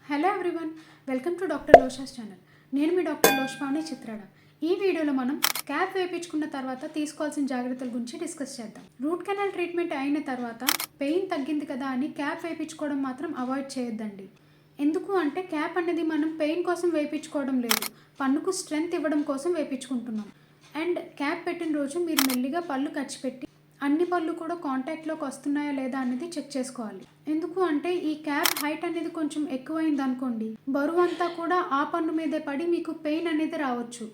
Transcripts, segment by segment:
Hello everyone, welcome to doctor Losha's channel. నేను మీ doctor లోష్పావని Chitrada. ఈ వీడియోలో మనం క్యాప్ వేయించుకున్న తర్వాత తీసుకోవాల్సిన జాగ్రత్తల గురించి డిస్కస్ చేద్దాం. రూట్ కెనాల్ ట్రీట్మెంట్ అయిన తర్వాత పెయిన్ తగ్గింది కదా అని క్యాప్ వేయించుకోవడం మాత్రం అవాయిడ్ చేయొద్దండి. ఎందుకు అంటే క్యాప్ అనేది మనం పెయిన్ కోసం వేయించుకోవడం లేదు, పన్నుకు స్ట్రెంగ్త్ ఇవ్వడం కోసం వేయించుకుంటున్నాం. అండ్ క్యాప్ పెట్టిన రోజు మీరు మెల్లిగా పళ్ళు కచ్చిపెట్టి అన్ని పళ్ళు కూడా కాంటాక్ట్లోకి వస్తున్నాయా లేదా అనేది చెక్ చేసుకోవాలి. ఎందుకు అంటే ఈ క్యాప్ హైట్ అనేది కొంచెం ఎక్కువైంది అనుకోండి, బరువు అంతా కూడా ఆ పన్ను మీదే పడి మీకు పెయిన్ అనేది రావచ్చు.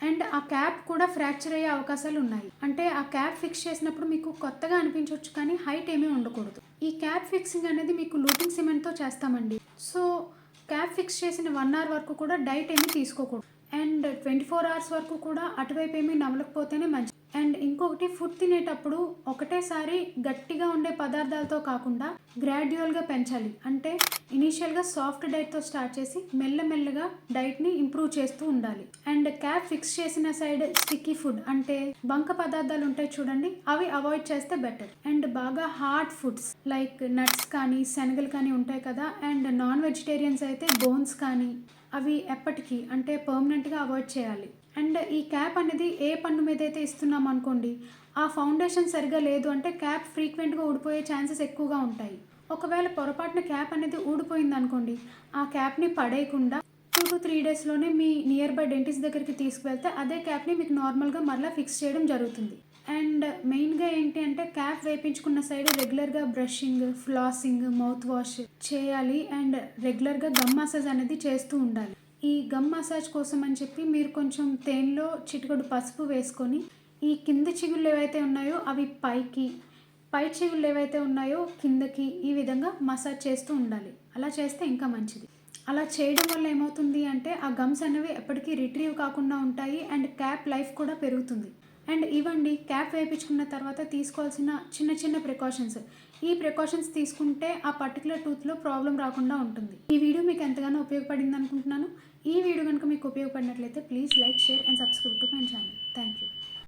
అండ్ ఆ క్యాప్ కూడా ఫ్రాక్చర్ అయ్యే అవకాశాలు ఉన్నాయి. అంటే ఆ క్యాప్ ఫిక్స్ చేసినప్పుడు మీకు కొత్తగా అనిపించవచ్చు కానీ హైట్ ఏమీ ఉండకూడదు. ఈ క్యాప్ ఫిక్సింగ్ అనేది మీకు లూటింగ్ సిమెంట్తో చేస్తామండి. సో క్యాప్ ఫిక్స్ చేసిన 1 అవర్ వరకు కూడా డైట్ ఏమీ తీసుకోకూడదు. అండ్ 24 అవర్స్ వరకు కూడా అటువైపు ఏమీ నమలకపోతేనే మంచిది. అండ్ ఇంకొకటి, ఫుడ్ తినేటప్పుడు ఒకటేసారి గట్టిగా ఉండే పదార్థాలతో కాకుండా గ్రాడ్యువల్గా పెంచాలి. అంటే ఇనీషియల్గా సాఫ్ట్ డైట్తో స్టార్ట్ చేసి మెల్లమెల్లగా డైట్ని ఇంప్రూవ్ చేస్తూ ఉండాలి. అండ్ క్యాప్ ఫిక్స్ చేసిన సైడ్ స్టిక్కీ ఫుడ్ అంటే బంక పదార్థాలు ఉంటాయి చూడండి, అవి అవాయిడ్ చేస్తే బెటర్. అండ్ బాగా హార్డ్ ఫుడ్స్ లైక్ నట్స్ కానీ శనగలు కానీ ఉంటాయి కదా, అండ్ నాన్ వెజిటేరియన్స్ అయితే బోన్స్ కానీ అవి ఎప్పటికీ అంటే పర్మనెంట్గా అవాయిడ్ చేయాలి. అండ్ ఈ క్యాప్ అనేది ఏ పన్ను మీద అయితే ఇస్తున్నాం అనుకోండి, ఆ ఫౌండేషన్ సరిగా లేదు అంటే క్యాప్ ఫ్రీక్వెంట్గా ఊడిపోయే ఛాన్సెస్ ఎక్కువగా ఉంటాయి. ఒకవేళ పొరపాటున క్యాప్ అనేది ఊడిపోయింది అనుకోండి, ఆ క్యాప్ని పడేయకుండా 2 to 3 డేస్లోనే మీ నియర్ బై డెంటిస్ట్ దగ్గరికి తీసుకువెళ్తే అదే క్యాప్ని మీకు నార్మల్గా మరలా ఫిక్స్ చేయడం జరుగుతుంది. అండ్ మెయిన్గా ఏంటి అంటే క్యాప్ వేయించుకున్న సైడ్ రెగ్యులర్గా బ్రషింగ్, ఫ్లాసింగ్, మౌత్ వాష్ చేయాలి. అండ్ రెగ్యులర్గా గమ్ మసాజ్ అనేది చేస్తూ ఉండాలి. ఈ గమ్ మసాజ్ కోసం అని చెప్పి మీరు కొంచెం తేనెలో చిటికెడు పసుపు వేసుకొని ఈ కింద చిగుళ్ళు ఏవైతే ఉన్నాయో అవి పైకి, పై చిగుళ్ళు ఏవైతే ఉన్నాయో కిందకి, ఈ విధంగా మసాజ్ చేస్తూ ఉండాలి. అలా చేస్తే ఇంకా మంచిది. అలా చేయడం వల్ల ఏమవుతుంది అంటే ఆ గమ్స్ అనేవి ఎప్పటికీ రిట్రీవ్ కాకుండా ఉంటాయి. అండ్ క్యాప్ లైఫ్ కూడా పెరుగుతుంది. అండ్ ఇవ్వండి క్యాప్ వేయించుకున్న తర్వాత తీసుకోవాల్సిన చిన్న చిన్న ప్రికాషన్స్. ఈ ప్రికాషన్స్ తీసుకుంటే ఆ పర్టికులర్ టూత్లో ప్రాబ్లం రాకుండా ఉంటుంది. ఈ వీడియో మీకు ఎంతగానో ఉపయోగపడింది అనుకుంటున్నాను. ఈ వీడియో కనుక మీకు ఉపయోగపడినట్లయితే please like, share and subscribe to my channel. Thank you.